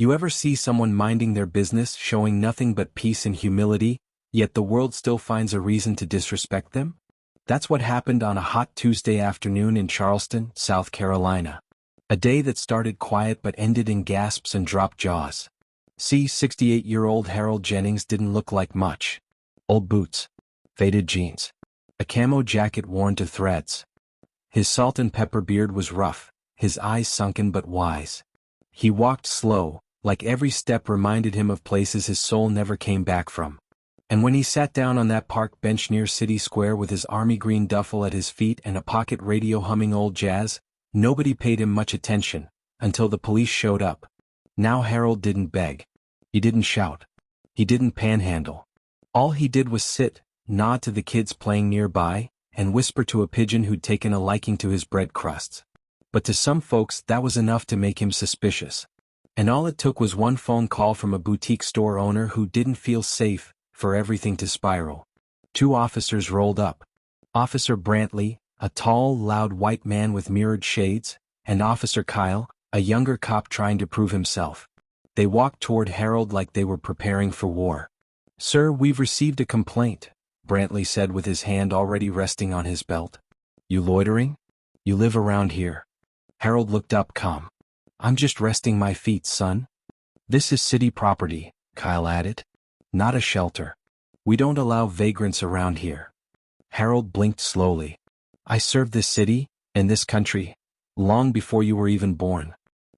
You ever see someone minding their business, showing nothing but peace and humility, yet the world still finds a reason to disrespect them? That's what happened on a hot Tuesday afternoon in Charleston, South Carolina. A day that started quiet but ended in gasps and dropped jaws. 68-year-old Harold Jennings didn't look like much. Old boots. Faded jeans. A camo jacket worn to threads. His salt and pepper beard was rough, his eyes sunken but wise. He walked slow, like every step reminded him of places his soul never came back from. And when he sat down on that park bench near City Square with his army green duffel at his feet and a pocket radio humming old jazz, nobody paid him much attention, until the police showed up. Now Harold didn't beg. He didn't shout. He didn't panhandle. All he did was sit, nod to the kids playing nearby, and whisper to a pigeon who'd taken a liking to his bread crusts. But to some folks that was enough to make him suspicious. And all it took was one phone call from a boutique store owner who didn't feel safe, for everything to spiral. 2 officers rolled up. Officer Brantley, a tall, loud white man with mirrored shades, and Officer Kyle, a younger cop trying to prove himself. They walked toward Harold like they were preparing for war. "Sir, we've received a complaint," Brantley said with his hand already resting on his belt. "You loitering? You live around here." Harold looked up calm. "I'm just resting my feet, son." "This is city property," Kyle added. "Not a shelter. We don't allow vagrants around here." Harold blinked slowly. "I served this city, and this country, long before you were even born.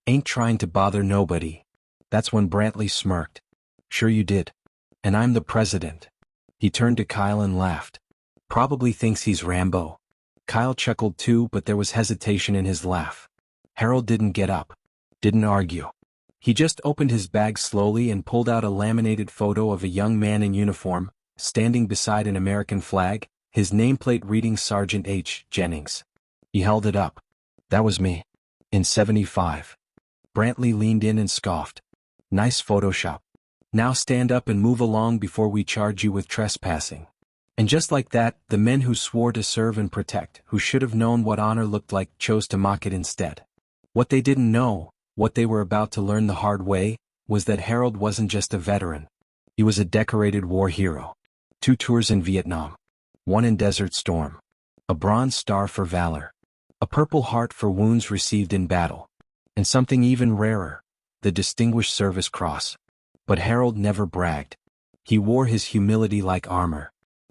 Ain't trying to bother nobody." That's when Brantley smirked. "Sure you did. And I'm the president." He turned to Kyle and laughed. "Probably thinks he's Rambo." Kyle chuckled too, but there was hesitation in his laugh. Harold didn't get up. Didn't argue. He just opened his bag slowly and pulled out a laminated photo of a young man in uniform, standing beside an American flag, his nameplate reading Sergeant H. Jennings. He held it up. "That was me. In '75. Brantley leaned in and scoffed. "Nice Photoshop. Now stand up and move along before we charge you with trespassing." And just like that, the men who swore to serve and protect, who should have known what honor looked like, chose to mock it instead. What they didn't know, what they were about to learn the hard way, was that Harold wasn't just a veteran. He was a decorated war hero. 2 tours in Vietnam. 1 in Desert Storm. A Bronze Star for valor. A Purple Heart for wounds received in battle. And something even rarer, the Distinguished Service Cross. But Harold never bragged. He wore his humility like armor.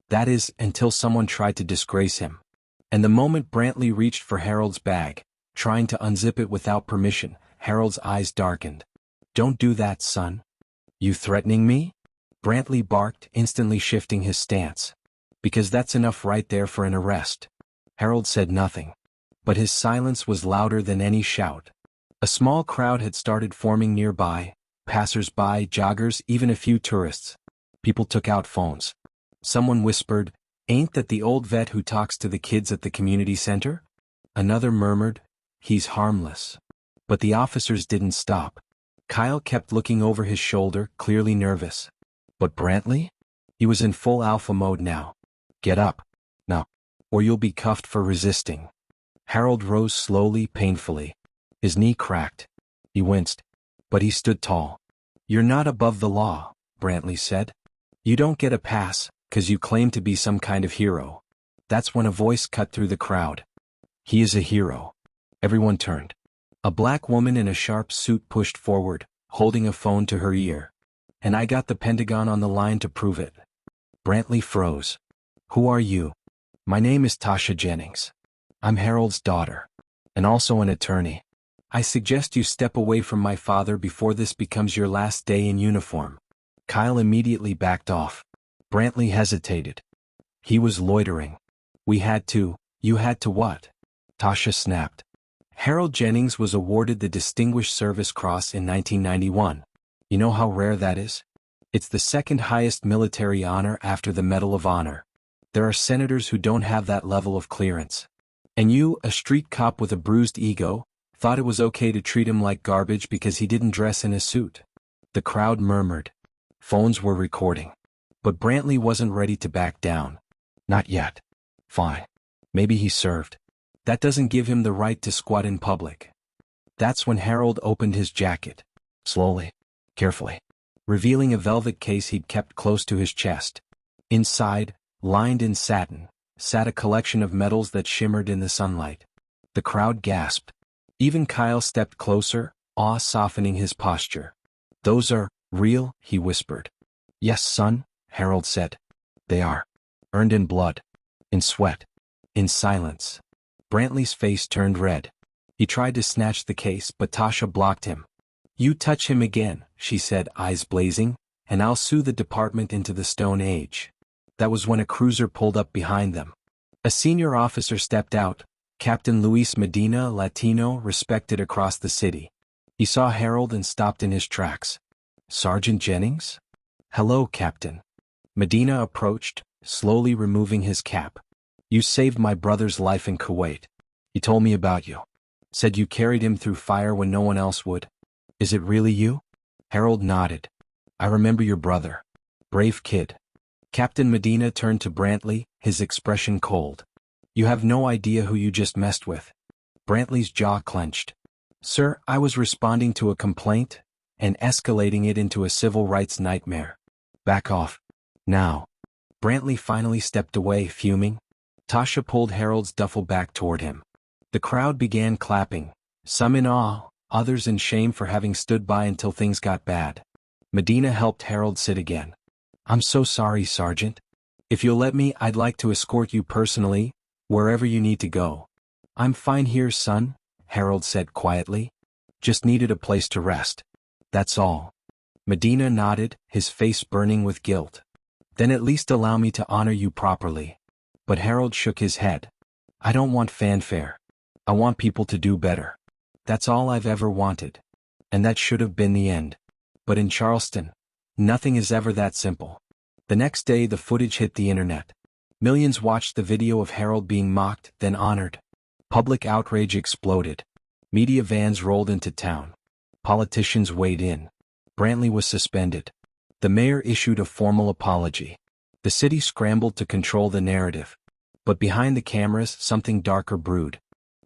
That is, until someone tried to disgrace him. And the moment Brantley reached for Harold's bag, trying to unzip it without permission, Harold's eyes darkened. "Don't do that, son." "You threatening me?" Brantley barked, instantly shifting his stance. "Because that's enough right there for an arrest." Harold said nothing. But his silence was louder than any shout. A small crowd had started forming nearby, passers-by, joggers, even a few tourists. People took out phones. Someone whispered, "Ain't that the old vet who talks to the kids at the community center?" Another murmured, "He's harmless." But the officers didn't stop. Kyle kept looking over his shoulder, clearly nervous. But Brantley? He was in full alpha mode now. "Get up. Now. Or you'll be cuffed for resisting." Harold rose slowly, painfully. His knee cracked. He winced. But he stood tall. "You're not above the law," Brantley said. "You don't get a pass, 'cause you claim to be some kind of hero." That's when a voice cut through the crowd. "He is a hero." Everyone turned. A black woman in a sharp suit pushed forward, holding a phone to her ear. "And I got the Pentagon on the line to prove it." Brantley froze. "Who are you?" "My name is Tasha Jennings. I'm Harold's daughter. And also an attorney. I suggest you step away from my father before this becomes your last day in uniform." Kyle immediately backed off. Brantley hesitated. He was loitering. "We had to." "You had to what?" Tasha snapped. Harold Jennings was awarded the Distinguished Service Cross in 1991. You know how rare that is? It's the second highest military honor after the Medal of Honor. There are senators who don't have that level of clearance. And you, a street cop with a bruised ego, thought it was okay to treat him like garbage because he didn't dress in a suit. The crowd murmured. Phones were recording. But Brantley wasn't ready to back down. Not yet. Fine. Maybe he served. That doesn't give him the right to squat in public. That's when Harold opened his jacket. Slowly. carefully, revealing a velvet case he'd kept close to his chest. Inside, lined in satin, sat a collection of medals that shimmered in the sunlight. The crowd gasped. Even Kyle stepped closer, awe softening his posture. "Those are real," he whispered. "Yes, son," Harold said. "They are. Earned in blood. In sweat. In silence." Brantley's face turned red. He tried to snatch the case, but Tasha blocked him. "You touch him again," she said, eyes blazing, "and I'll sue the department into the Stone Age." That was when a cruiser pulled up behind them. A senior officer stepped out, Captain Luis Medina, Latino, respected across the city. He saw Harold and stopped in his tracks. "Sergeant Jennings?" "Hello, Captain." Medina approached, slowly removing his cap. "You saved my brother's life in Kuwait. He told me about you. Said you carried him through fire when no one else would. Is it really you?" Harold nodded. "I remember your brother. Brave kid." Captain Medina turned to Brantley, his expression cold. "You have no idea who you just messed with." Brantley's jaw clenched. "Sir, I was responding to a complaint and escalating it into a civil rights nightmare. Back off. Now." Brantley finally stepped away, fuming. Tasha pulled Harold's duffel bag toward him. The crowd began clapping, some in awe, others in shame for having stood by until things got bad. Medina helped Harold sit again. "I'm so sorry, Sergeant. If you'll let me, I'd like to escort you personally, wherever you need to go." "I'm fine here, son," Harold said quietly. "Just needed a place to rest. That's all." Medina nodded, his face burning with guilt. "Then at least allow me to honor you properly." But Harold shook his head. "I don't want fanfare. I want people to do better. That's all I've ever wanted. And that should have been the end. But in Charleston, nothing is ever that simple." The next day the footage hit the internet. Millions watched the video of Harold being mocked, then honored. Public outrage exploded. Media vans rolled into town. Politicians weighed in. Brantley was suspended. The mayor issued a formal apology. The city scrambled to control the narrative. But behind the cameras, something darker brewed.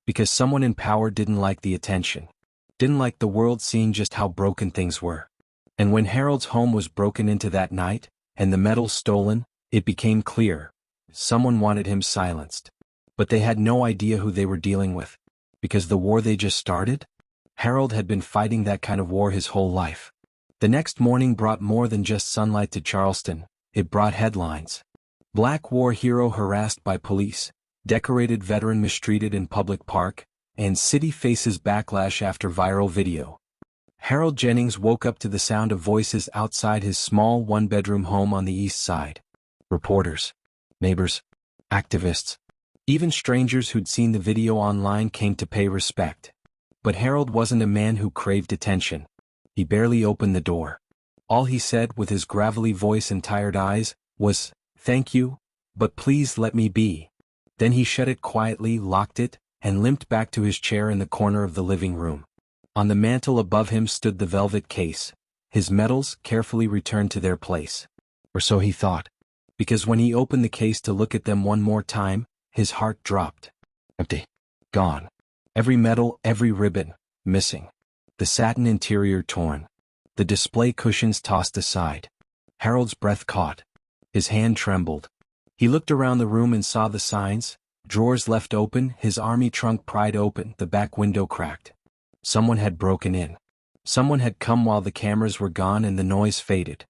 Because someone in power didn't like the attention. Didn't like the world seeing just how broken things were. And when Harold's home was broken into that night, and the medals stolen, it became clear. Someone wanted him silenced. But they had no idea who they were dealing with. Because the war they just started? Harold had been fighting that kind of war his whole life. The next morning brought more than just sunlight to Charleston, it brought headlines. Black war hero harassed by police, decorated veteran mistreated in public park, and city faces backlash after viral video. Harold Jennings woke up to the sound of voices outside his small one-bedroom home on the east side. Reporters, neighbors, activists, even strangers who'd seen the video online came to pay respect. But Harold wasn't a man who craved attention. He barely opened the door. All he said with his gravelly voice and tired eyes was, "Thank you, but please let me be." Then he shut it quietly, locked it, and limped back to his chair in the corner of the living room. On the mantel above him stood the velvet case, his medals carefully returned to their place. Or so he thought. Because when he opened the case to look at them one more time, his heart dropped. Empty. Gone. Every medal, every ribbon, missing. The satin interior torn. The display cushions tossed aside. Harold's breath caught. His hand trembled. He looked around the room and saw the signs, drawers left open, his army trunk pried open, the back window cracked. Someone had broken in. Someone had come while the cameras were gone and the noise faded.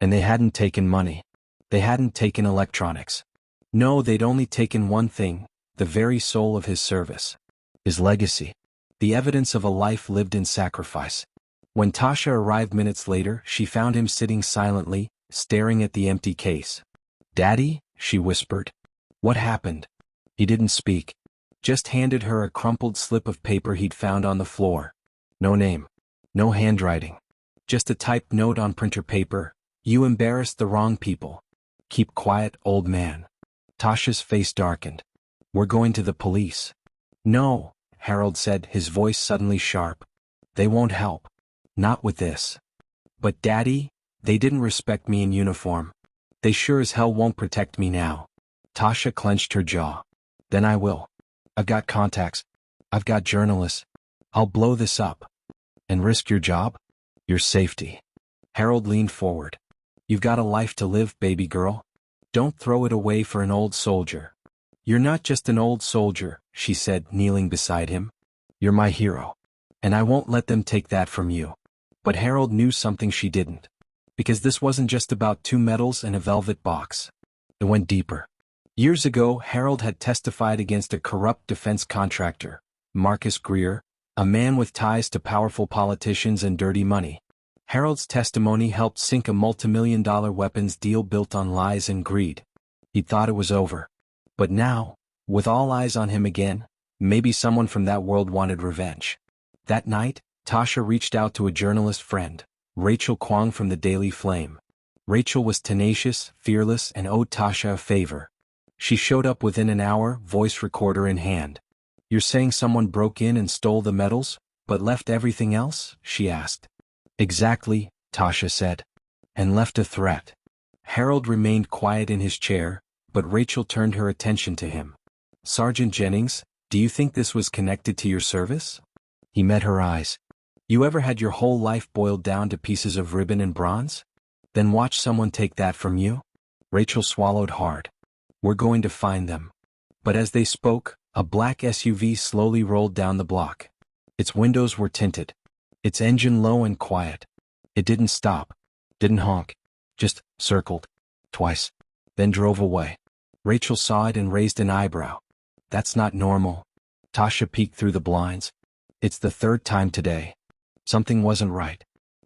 And they hadn't taken money. They hadn't taken electronics. No, they'd only taken one thing, the very soul of his service. His legacy. The evidence of a life lived in sacrifice. When Tasha arrived minutes later, she found him sitting silently, staring at the empty case. "Daddy?" she whispered. "What happened?" He didn't speak. Just handed her a crumpled slip of paper he'd found on the floor. No name. No handwriting. Just a typed note on printer paper. "You embarrassed the wrong people. Keep quiet, old man." Tasha's face darkened. "We're going to the police." "No," Harold said, his voice suddenly sharp. "They won't help. Not with this." "But Daddy, they didn't respect me in uniform. They sure as hell won't protect me now." Tasha clenched her jaw. "Then I will. I've got contacts. I've got journalists. I'll blow this up." "And risk your job? Your safety?" Harold leaned forward. You've got a life to live, baby girl. Don't throw it away for an old soldier. You're not just an old soldier, she said, kneeling beside him. You're my hero. And I won't let them take that from you. But Harold knew something she didn't. Because this wasn't just about 2 medals and a velvet box. It went deeper. Years ago, Harold had testified against a corrupt defense contractor, Marcus Greer, a man with ties to powerful politicians and dirty money. Harold's testimony helped sink a multimillion-dollar weapons deal built on lies and greed. He'd thought it was over. But now, with all eyes on him again, maybe someone from that world wanted revenge. That night, Tasha reached out to a journalist friend, Rachel Kwong from the Daily Flame. Rachel was tenacious, fearless, and owed Tasha a favor. She showed up within an hour, voice recorder in hand. You're saying someone broke in and stole the medals, but left everything else? She asked. Exactly, Tasha said. And left a threat. Harold remained quiet in his chair, but Rachel turned her attention to him. Sergeant Jennings, do you think this was connected to your service? He met her eyes. You ever had your whole life boiled down to pieces of ribbon and bronze? Then watch someone take that from you? Rachel swallowed hard. We're going to find them. But as they spoke, a black SUV slowly rolled down the block. Its windows were tinted. Its engine low and quiet. It didn't stop. Didn't honk. Just circled. Twice. Then drove away. Rachel saw it and raised an eyebrow. That's not normal. Tasha peeked through the blinds. It's the 3rd time today. Something wasn't right.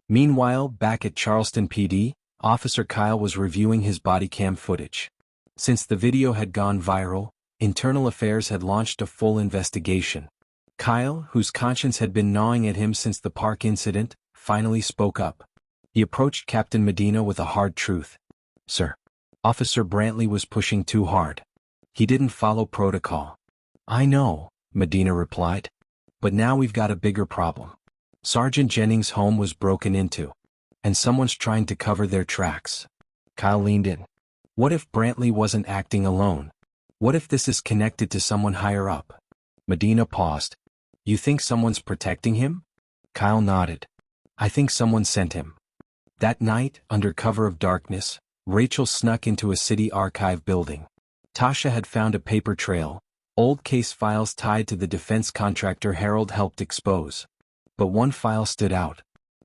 Meanwhile, back at Charleston PD, Officer Kyle was reviewing his body cam footage. Since the video had gone viral, Internal Affairs had launched a full investigation. Kyle, whose conscience had been gnawing at him since the park incident, finally spoke up. He approached Captain Medina with a hard truth. Sir, Officer Brantley was pushing too hard. He didn't follow protocol. I know, Medina replied. But now we've got a bigger problem. Sergeant Jennings' home was broken into. And someone's trying to cover their tracks. Kyle leaned in. What if Brantley wasn't acting alone? What if this is connected to someone higher up? Medina paused. You think someone's protecting him? Kyle nodded. I think someone sent him. That night, under cover of darkness, Rachel snuck into a city archive building. Tasha had found a paper trail, old case files tied to the defense contractor Harold helped expose. But one file stood out.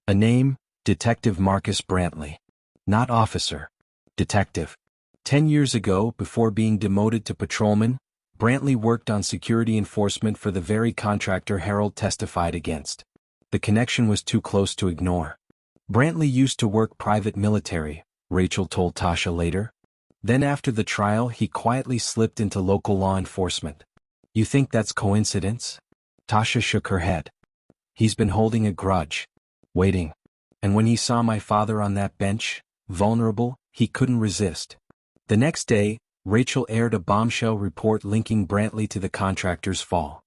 A name, Detective Marcus Brantley. Not officer. Detective. 10 years ago, before being demoted to patrolman, Brantley worked on security enforcement for the very contractor Harold testified against. The connection was too close to ignore. Brantley used to work private military, Rachel told Tasha later. Then after the trial he quietly slipped into local law enforcement. You think that's coincidence? Tasha shook her head. He's been holding a grudge. Waiting. And when he saw my father on that bench, vulnerable, he couldn't resist. The next day, Rachel aired a bombshell report linking Brantley to the contractor's fall.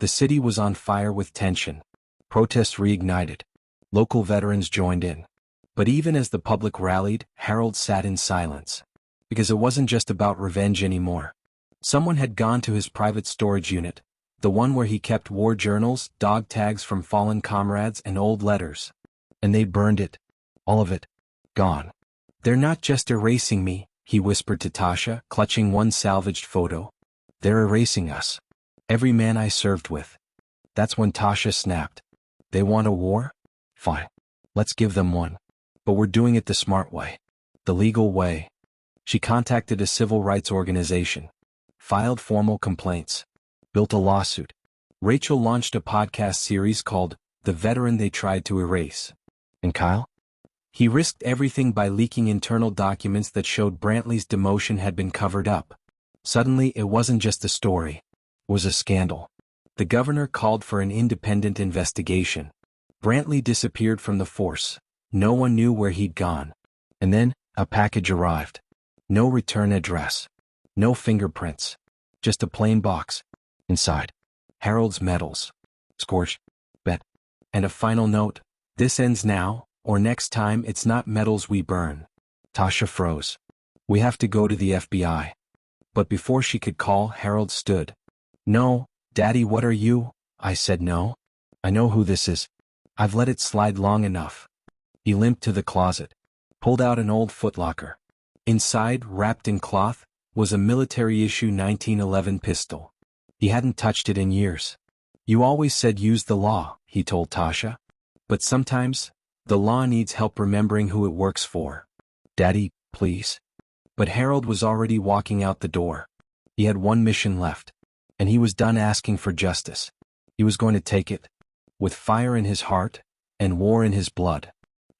The city was on fire with tension. Protests reignited. Local veterans joined in. But even as the public rallied, Harold sat in silence. Because it wasn't just about revenge anymore. Someone had gone to his private storage unit, the one where he kept war journals, dog tags from fallen comrades, and old letters. And they burned it. All of it. Gone. They're not just erasing me, he whispered to Tasha, clutching one salvaged photo. They're erasing us. Every man I served with. That's when Tasha snapped. They want a war? Fine. Let's give them one. But we're doing it the smart way. The legal way. She contacted a civil rights organization. Filed formal complaints. Built a lawsuit. Rachel launched a podcast series called The Veteran They Tried to Erase. And Kyle? He risked everything by leaking internal documents that showed Brantley's demotion had been covered up. Suddenly it wasn't just a story. It was a scandal. The governor called for an independent investigation. Brantley disappeared from the force. No one knew where he'd gone. And then, a package arrived. No return address. No fingerprints. Just a plain box. Inside. Harold's medals. Scorched. Bet. And a final note. This ends now, or next time it's not medals we burn. Tasha froze. We have to go to the FBI. But before she could call, Harold stood. No, Daddy, what are you? I said no. I know who this is. I've let it slide long enough. He limped to the closet, pulled out an old footlocker. Inside, wrapped in cloth, was a military-issue 1911 pistol. He hadn't touched it in years. "You always said use the law," he told Tasha. "But sometimes, the law needs help remembering who it works for. Daddy, please." But Harold was already walking out the door. He had one mission left. And he was done asking for justice. He was going to take it. With fire in his heart, and war in his blood.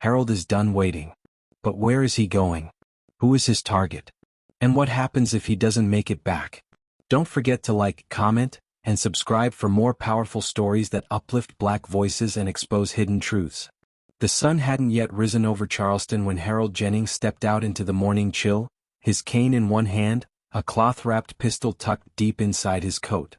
Harold is done waiting. But where is he going? Who is his target? And what happens if he doesn't make it back? Don't forget to like, comment, and subscribe for more powerful stories that uplift Black voices and expose hidden truths. The sun hadn't yet risen over Charleston when Harold Jennings stepped out into the morning chill, his cane in one hand, a cloth-wrapped pistol tucked deep inside his coat.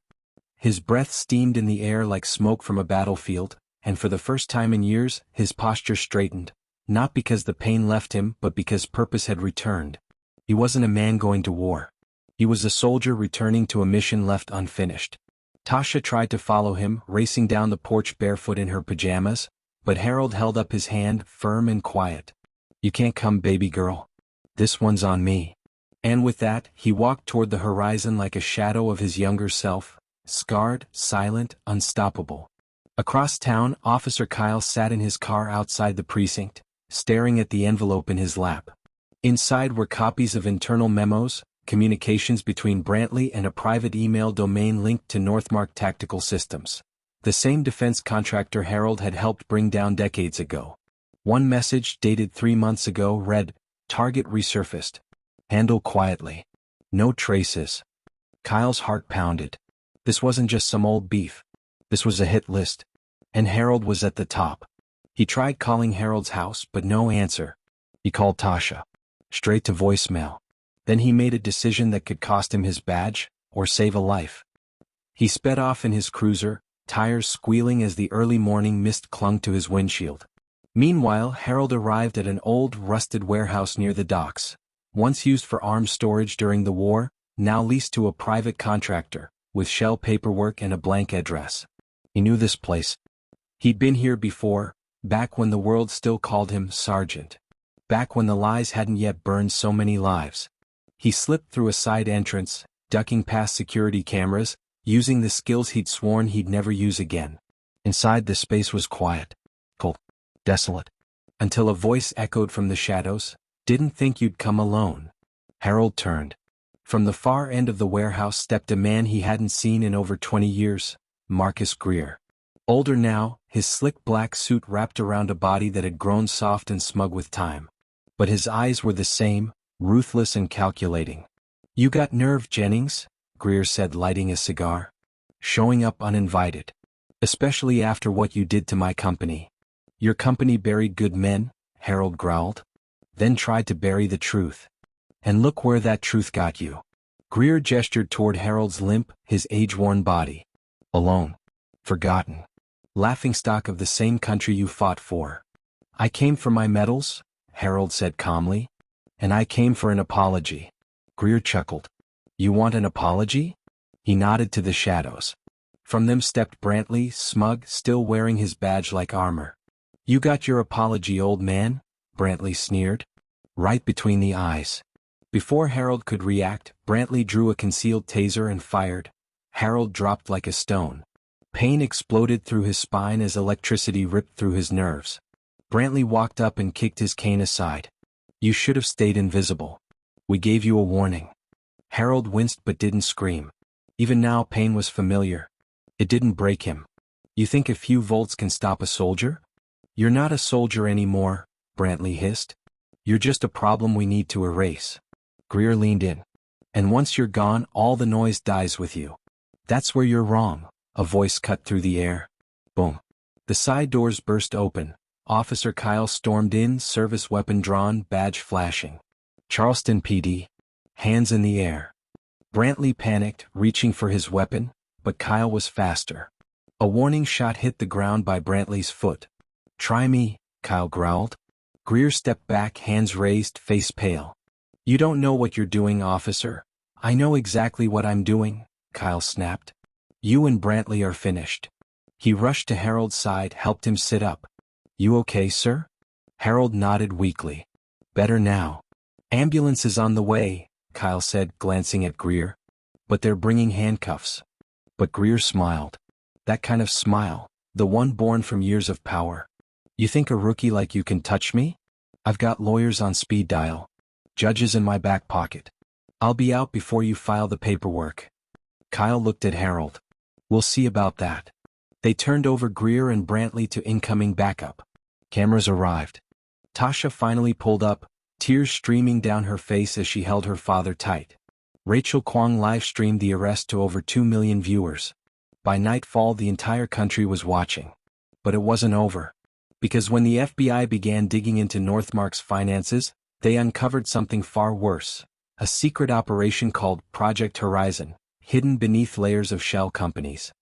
His breath steamed in the air like smoke from a battlefield, and for the first time in years, his posture straightened, not because the pain left him but because purpose had returned. He wasn't a man going to war. He was a soldier returning to a mission left unfinished. Tasha tried to follow him, racing down the porch barefoot in her pajamas, but Harold held up his hand, firm and quiet. "You can't come, baby girl. This one's on me." And with that, he walked toward the horizon like a shadow of his younger self, scarred, silent, unstoppable. Across town, Officer Kyle sat in his car outside the precinct, staring at the envelope in his lap. Inside were copies of internal memos, communications between Brantley and a private email domain linked to Northmark Tactical Systems, the same defense contractor Harold had helped bring down decades ago. One message, dated 3 months ago, read, "Target resurfaced. Handle quietly. No traces." Kyle's heart pounded. This wasn't just some old beef. This was a hit list. And Harold was at the top. He tried calling Harold's house, but no answer. He called Tasha. Straight to voicemail. Then he made a decision that could cost him his badge, or save a life. He sped off in his cruiser, tires squealing as the early morning mist clung to his windshield. Meanwhile, Harold arrived at an old, rusted warehouse near the docks. Once used for arms storage during the war, now leased to a private contractor, with shell paperwork and a blank address. He knew this place. He'd been here before, back when the world still called him Sergeant. Back when the lies hadn't yet burned so many lives. He slipped through a side entrance, ducking past security cameras, using the skills he'd sworn he'd never use again. Inside, the space was quiet, cold, desolate. Until a voice echoed from the shadows, "Didn't think you'd come alone." Harold turned. From the far end of the warehouse stepped a man he hadn't seen in over 20 years, Marcus Greer. Older now, his slick black suit wrapped around a body that had grown soft and smug with time. But his eyes were the same, ruthless and calculating. "You got nerve, Jennings," Greer said, lighting a cigar. "Showing up uninvited. Especially after what you did to my company." "Your company buried good men," Harold growled. "Then tried to bury the truth. And look where that truth got you." Greer gestured toward Harold's limp, his age-worn body. "Alone. Forgotten. Laughingstock of the same country you fought for." "I came for my medals," Harold said calmly. "And I came for an apology." Greer chuckled. "You want an apology?" He nodded to the shadows. From them stepped Brantley, smug, still wearing his badge like armor. "You got your apology, old man," Brantley sneered. "Right between the eyes." Before Harold could react, Brantley drew a concealed taser and fired. Harold dropped like a stone. Pain exploded through his spine as electricity ripped through his nerves. Brantley walked up and kicked his cane aside. "You should have stayed invisible. We gave you a warning." Harold winced but didn't scream. Even now, pain was familiar. It didn't break him. "You think a few volts can stop a soldier?" "You're not a soldier anymore," Brantley hissed. "You're just a problem we need to erase." Greer leaned in. "And once you're gone, all the noise dies with you." "That's where you're wrong," a voice cut through the air. Boom. The side doors burst open. Officer Kyle stormed in, service weapon drawn, badge flashing. "Charleston PD." Hands in the air. Brantley panicked, reaching for his weapon, but Kyle was faster. A warning shot hit the ground by Brantley's foot. "Try me," Kyle growled. Greer stepped back, hands raised, face pale. "You don't know what you're doing, officer." "I know exactly what I'm doing," Kyle snapped. "You and Brantley are finished." He rushed to Harold's side, helped him sit up. "You okay, sir?" Harold nodded weakly. Better now. Ambulance is on the way, Kyle said, glancing at Greer. But they're bringing handcuffs. But Greer smiled. That kind of smile, the one born from years of power. You think a rookie like you can touch me? I've got lawyers on speed dial. Judges in my back pocket. I'll be out before you file the paperwork. Kyle looked at Harold. We'll see about that. They turned over Greer and Brantley to incoming backup. Cameras arrived. Tasha finally pulled up, tears streaming down her face as she held her father tight. Rachel Kwong live-streamed the arrest to over 2 million viewers. By nightfall the entire country was watching. But it wasn't over. Because when the FBI began digging into Northmark's finances, they uncovered something far worse. A secret operation called Project Horizon, hidden beneath layers of shell companies.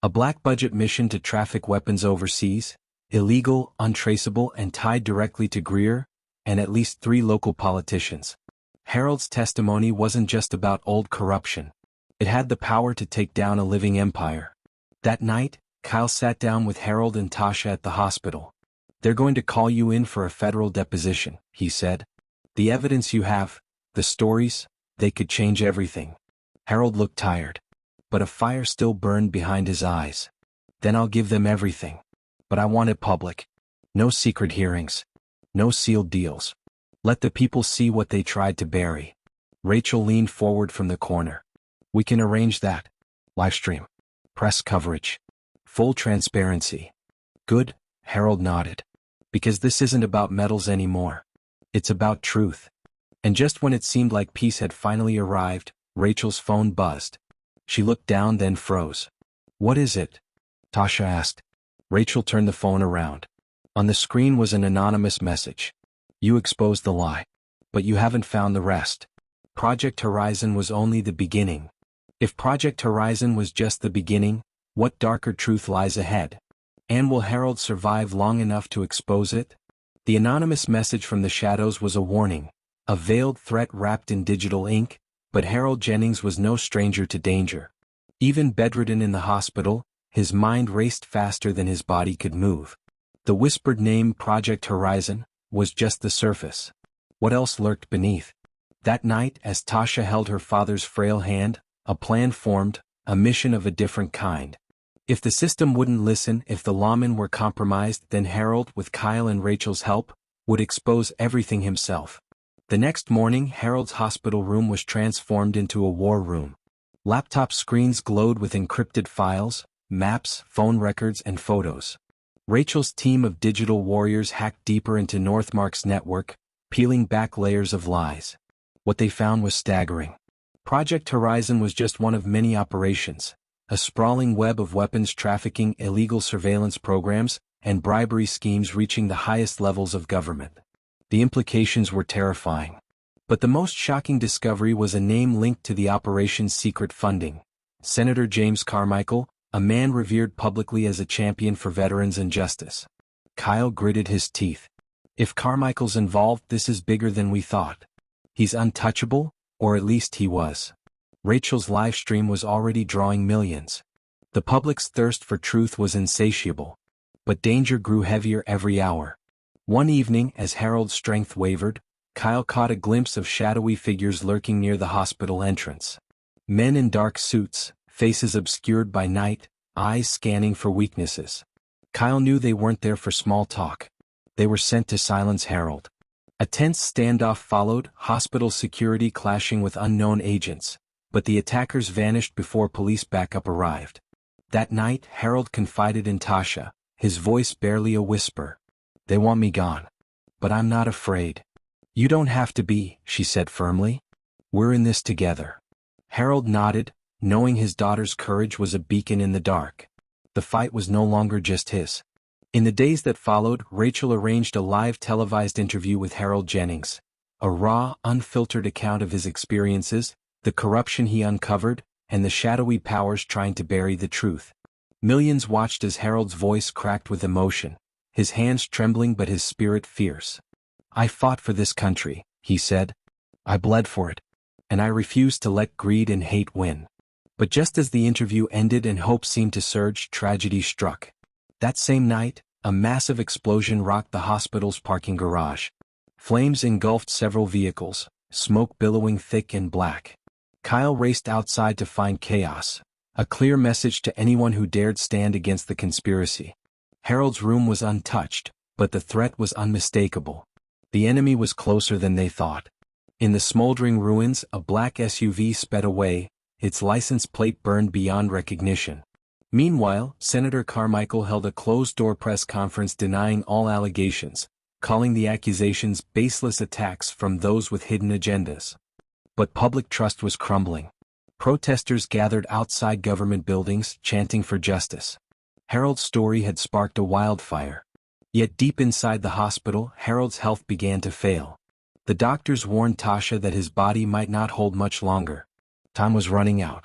A black-budget mission to traffic weapons overseas, illegal, untraceable and tied directly to Greer, and at least 3 local politicians. Harold's testimony wasn't just about old corruption. It had the power to take down a living empire. That night, Kyle sat down with Harold and Tasha at the hospital. They're going to call you in for a federal deposition, he said. The evidence you have, the stories, they could change everything. Harold looked tired. But a fire still burned behind his eyes. Then I'll give them everything. But I want it public. No secret hearings. No sealed deals. Let the people see what they tried to bury. Rachel leaned forward from the corner. We can arrange that. Livestream. Press coverage. Full transparency. Good, Harold nodded. Because this isn't about medals anymore. It's about truth. And just when it seemed like peace had finally arrived, Rachel's phone buzzed. She looked down then froze. What is it? Tasha asked. Rachel turned the phone around. On the screen was an anonymous message. You exposed the lie. But you haven't found the rest. Project Horizon was only the beginning. If Project Horizon was just the beginning, what darker truth lies ahead? And will Harold survive long enough to expose it? The anonymous message from the shadows was a warning, a veiled threat wrapped in digital ink, but Harold Jennings was no stranger to danger. Even bedridden in the hospital, his mind raced faster than his body could move. The whispered name Project Horizon was just the surface. What else lurked beneath? That night, as Tasha held her father's frail hand, a plan formed, a mission of a different kind. If the system wouldn't listen, if the lawmen were compromised, then Harold, with Kyle and Rachel's help, would expose everything himself. The next morning, Harold's hospital room was transformed into a war room. Laptop screens glowed with encrypted files, maps, phone records, and photos. Rachel's team of digital warriors hacked deeper into Northmark's network, peeling back layers of lies. What they found was staggering. Project Horizon was just one of many operations, a sprawling web of weapons trafficking, illegal surveillance programs, and bribery schemes reaching the highest levels of government. The implications were terrifying. But the most shocking discovery was a name linked to the operation's secret funding. Senator James Carmichael, a man revered publicly as a champion for veterans and justice. Kyle gritted his teeth. If Carmichael's involved, this is bigger than we thought. He's untouchable, or at least he was. Rachel's live stream was already drawing millions. The public's thirst for truth was insatiable. But danger grew heavier every hour. One evening, as Harold's strength wavered, Kyle caught a glimpse of shadowy figures lurking near the hospital entrance. Men in dark suits, faces obscured by night, eyes scanning for weaknesses. Kyle knew they weren't there for small talk. They were sent to silence Harold. A tense standoff followed, hospital security clashing with unknown agents, but the attackers vanished before police backup arrived. That night, Harold confided in Tasha, his voice barely a whisper. They want me gone. But I'm not afraid. You don't have to be, she said firmly. We're in this together. Harold nodded, knowing his daughter's courage was a beacon in the dark. The fight was no longer just his. In the days that followed, Rachel arranged a live televised interview with Harold Jennings. A raw, unfiltered account of his experiences, the corruption he uncovered, and the shadowy powers trying to bury the truth. Millions watched as Harold's voice cracked with emotion, his hands trembling but his spirit fierce. I fought for this country, he said. I bled for it. And I refused to let greed and hate win. But just as the interview ended and hope seemed to surge, tragedy struck. That same night, A massive explosion rocked the hospital's parking garage. Flames engulfed several vehicles, smoke billowing thick and black. Kyle raced outside to find chaos, a clear message to anyone who dared stand against the conspiracy. Harold's room was untouched, but the threat was unmistakable. The enemy was closer than they thought. In the smoldering ruins, a black SUV sped away, its license plate burned beyond recognition. Meanwhile, Senator Carmichael held a closed-door press conference denying all allegations, calling the accusations baseless attacks from those with hidden agendas. But public trust was crumbling. Protesters gathered outside government buildings, chanting for justice. Harold's story had sparked a wildfire. Yet deep inside the hospital, Harold's health began to fail. The doctors warned Tasha that his body might not hold much longer. Time was running out.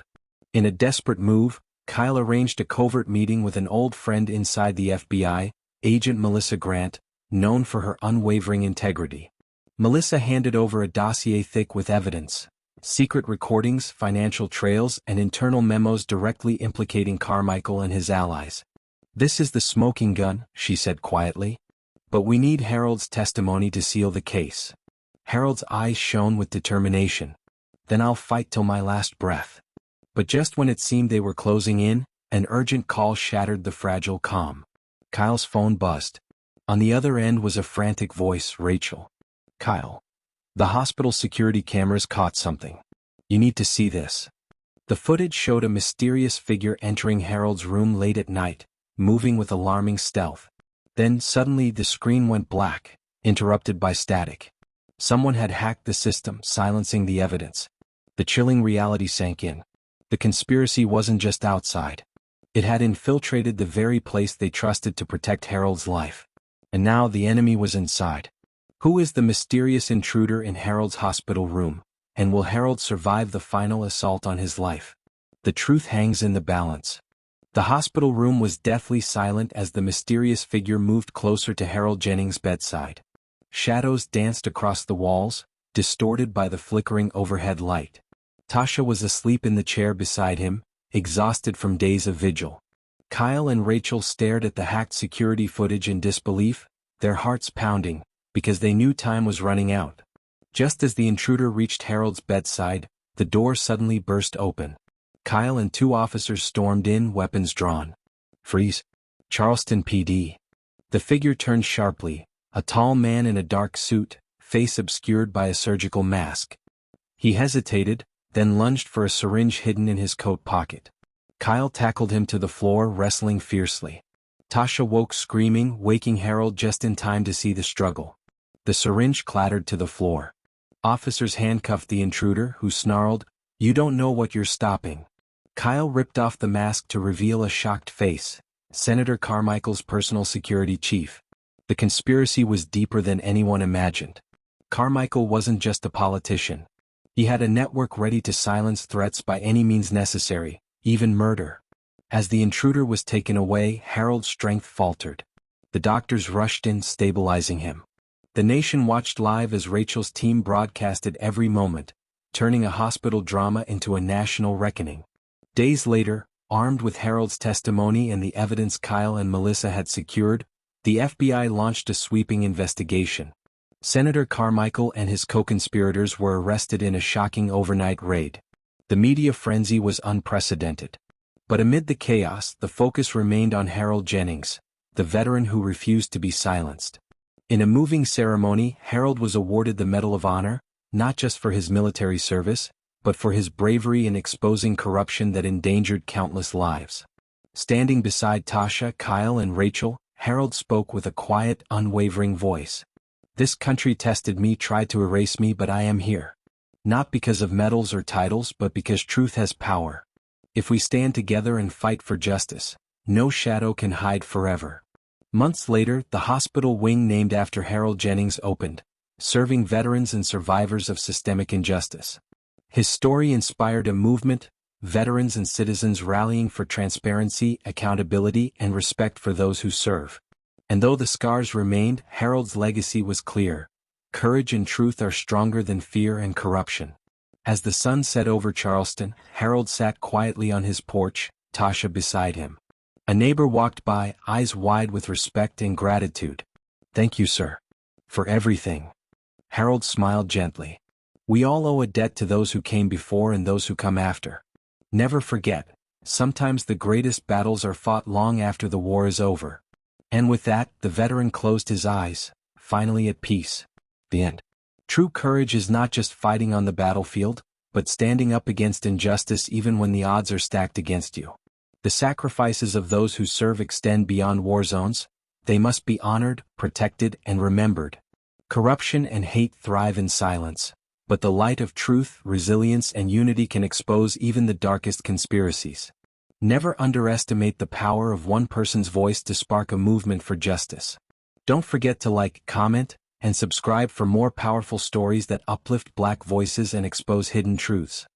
In a desperate move, Kyle arranged a covert meeting with an old friend inside the FBI, Agent Melissa Grant, known for her unwavering integrity. Melissa handed over a dossier thick with evidence, secret recordings, financial trails, and internal memos directly implicating Carmichael and his allies. "This is the smoking gun," she said quietly. "But we need Harold's testimony to seal the case." Harold's eyes shone with determination. "Then I'll fight till my last breath." But just when it seemed they were closing in, an urgent call shattered the fragile calm. Kyle's phone buzzed. On the other end was a frantic voice, "Rachel." "Kyle. The hospital security cameras caught something. You need to see this." The footage showed a mysterious figure entering Harold's room late at night, moving with alarming stealth. Then suddenly the screen went black, interrupted by static. Someone had hacked the system, silencing the evidence. The chilling reality sank in. The conspiracy wasn't just outside. It had infiltrated the very place they trusted to protect Harold's life. And now the enemy was inside. Who is the mysterious intruder in Harold's hospital room, and will Harold survive the final assault on his life? The truth hangs in the balance. The hospital room was deathly silent as the mysterious figure moved closer to Harold Jennings' bedside. Shadows danced across the walls, distorted by the flickering overhead light. Tasha was asleep in the chair beside him, exhausted from days of vigil. Kyle and Rachel stared at the hacked security footage in disbelief, their hearts pounding, because they knew time was running out. Just as the intruder reached Harold's bedside, the door suddenly burst open. Kyle and two officers stormed in, weapons drawn. "Freeze. Charleston PD." The figure turned sharply, a tall man in a dark suit, face obscured by a surgical mask. He hesitated, then lunged for a syringe hidden in his coat pocket. Kyle tackled him to the floor, wrestling fiercely. Tasha woke screaming, waking Harold just in time to see the struggle. The syringe clattered to the floor. Officers handcuffed the intruder, who snarled, "You don't know what you're stopping." Kyle ripped off the mask to reveal a shocked face, Senator Carmichael's personal security chief. The conspiracy was deeper than anyone imagined. Carmichael wasn't just a politician. He had a network ready to silence threats by any means necessary, even murder. As the intruder was taken away, Harold's strength faltered. The doctors rushed in, stabilizing him. The nation watched live as Rachel's team broadcasted every moment, turning a hospital drama into a national reckoning. Days later, armed with Harold's testimony and the evidence Kyle and Melissa had secured, the FBI launched a sweeping investigation. Senator Carmichael and his co-conspirators were arrested in a shocking overnight raid. The media frenzy was unprecedented. But amid the chaos, the focus remained on Harold Jennings, the veteran who refused to be silenced. In a moving ceremony, Harold was awarded the Medal of Honor, not just for his military service, but for his bravery in exposing corruption that endangered countless lives. Standing beside Tasha, Kyle, and Rachel, Harold spoke with a quiet, unwavering voice. "This country tested me, tried to erase me, but I am here. Not because of medals or titles, but because truth has power. If we stand together and fight for justice, no shadow can hide forever." Months later, the hospital wing named after Harold Jennings opened, serving veterans and survivors of systemic injustice. His story inspired a movement, veterans and citizens rallying for transparency, accountability, and respect for those who serve. And though the scars remained, Harold's legacy was clear. Courage and truth are stronger than fear and corruption. As the sun set over Charleston, Harold sat quietly on his porch, Tasha beside him. A neighbor walked by, eyes wide with respect and gratitude. "Thank you, sir. For everything." Harold smiled gently. "We all owe a debt to those who came before and those who come after. Never forget, sometimes the greatest battles are fought long after the war is over." And with that, the veteran closed his eyes, finally at peace. The end. True courage is not just fighting on the battlefield, but standing up against injustice even when the odds are stacked against you. The sacrifices of those who serve extend beyond war zones. They must be honored, protected, and remembered. Corruption and hate thrive in silence, but the light of truth, resilience, and unity can expose even the darkest conspiracies. Never underestimate the power of one person's voice to spark a movement for justice. Don't forget to like, comment, and subscribe for more powerful stories that uplift Black voices and expose hidden truths.